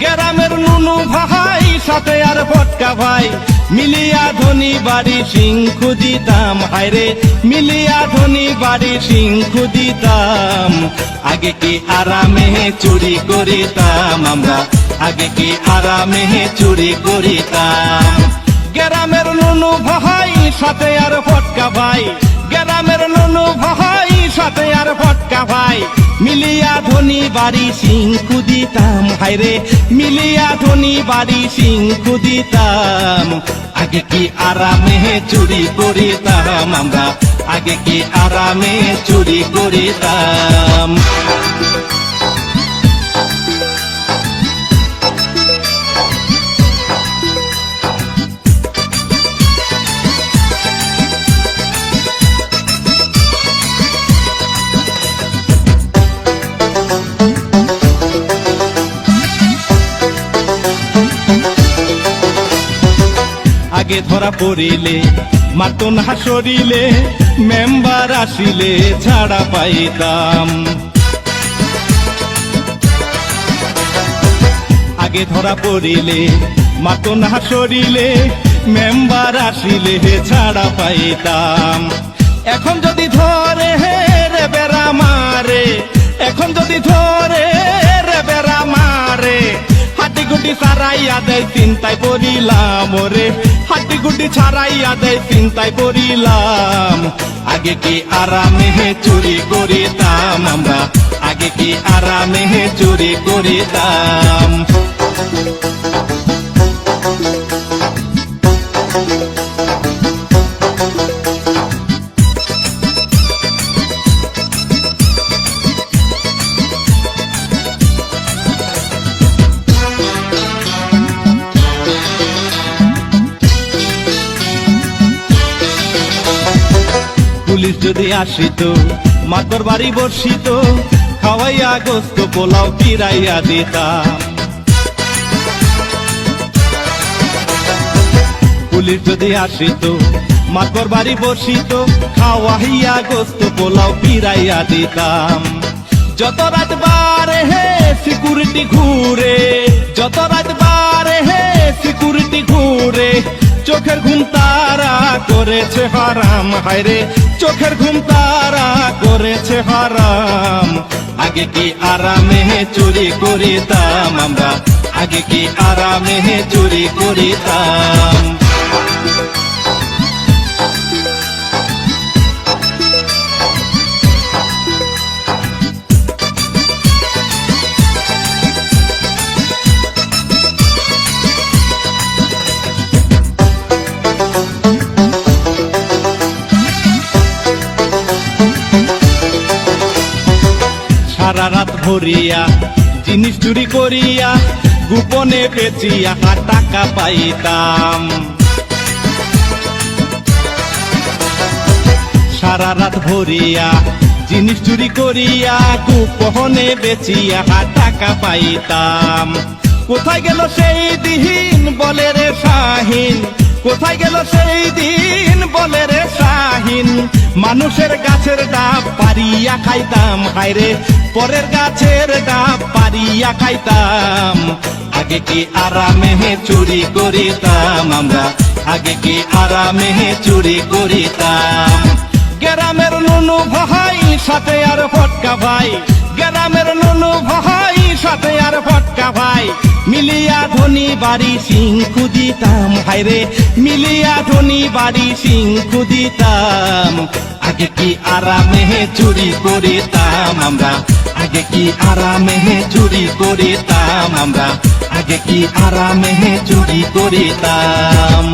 গ্রামের নুনু ভাই সাথে আর ভটকা ভাই মিলিয়া ধনী বাড়ি সিংখু দিতাম। হায়রে মিলিয়া ধনী বাড়ি সিংখু দিতাম। আগে কি আরামে চুরি করিতাম আমরা, আগে কি আরামে চুরি করিতাম। গ্রামের নুনু ভাই সাথে আর ভটকা ভাই, গ্রামের নুনু ভাই সাথে আর ভটকা ভাই মিলিয়া ধনী বাড়ি সিংখু দিতাম। হায়রে মিলিয়া ধনী বাড়ি সিংখু দিতাম। আগে কি আরামে চুরি করিতাম আমরা, আগে কি আরামে চুরি করিতাম। আগে ধরা পড়িলে মারতো না শরীরে, মেম্বার আসিলে ছাড়া পাইতাম। আগে ধরা পড়িলে মারতো না শরীরে, মেম্বার আসিলে ছাড়া পাইতাম। এখন যদি ধরে রে বেড়া মারে, এখন যদি ধরে রে বেড়া মারে, হাড্ডি গুড্ডি ছাড়াইয়া দেয় চিন্তায় পড়িলাম ওরে, হাড্ডি গুড্ডি ছাড়াইয়া দেয় চিন্তায় পড়িলাম। আগে কি আরামে চুরি করিতাম আমরা, আগে কি আরামে চুরি করিতাম। পুলিশ যদি আসিত মাতর বাড়ি বসিত, খাওয়াইয়া গোস্ত পোলাও ফিরাইয়া দিতাম। পুলিশ যদি আসিত মাতর বাড়ি বসিত, খাওয়াইয়া গোস্ত পোলাও ফিরাইয়া দিতাম। যত রাত বারে হে সিকিউরিটি ঘুরে, যত রাত বারে হে সিকিউরিটি ঘুরে, চোখের ঘুম তারা করেছে হারাম। হায়রে চোখের ঘুম তারা করেছে হারাম। আগে কি আরামে চুরি করিতাম আমরা, আগে কি আরামে চুরি করিতাম। সারা রাত ভরিয়া জিনিস চুরি করিয়া, গোপনে বেচিয়া টাকা পাইতাম। সারা রাত ভরিয়া জিনিস চুরি করিয়া, গোপনে বেচিয়া টাকা পাইতাম। কোথায় গেল সেই দিন বলে রে শাহিন, কোথায় গেল সেই দিন বলে রে শাহিন, মানুষের গাছের ডাব পারিয়া খাইতাম। হায়রে পরের গাছের ডাব পারিয়া খাইতাম। আগে কি আরামে চুরি করিতাম আমরা, আগে কি আরামে চুরি করিতাম। গ্রামের নুনু ভাই সাথে আর ভটকা ভাই, গ্রামের নুনু ভাই সাথে আর ভটকা ভাই মিলিয়া ধনী বাড়ি সিংখু দিতাম। হায়রে মিলিয়া ধনী বাড়ি সিংখু দিতাম। আগে কি আরামে চুরি করিতাম আমরা, আগে কি আরামে চুরি করিতাম আমরা, আগে কি আরামে চুরি করিতাম।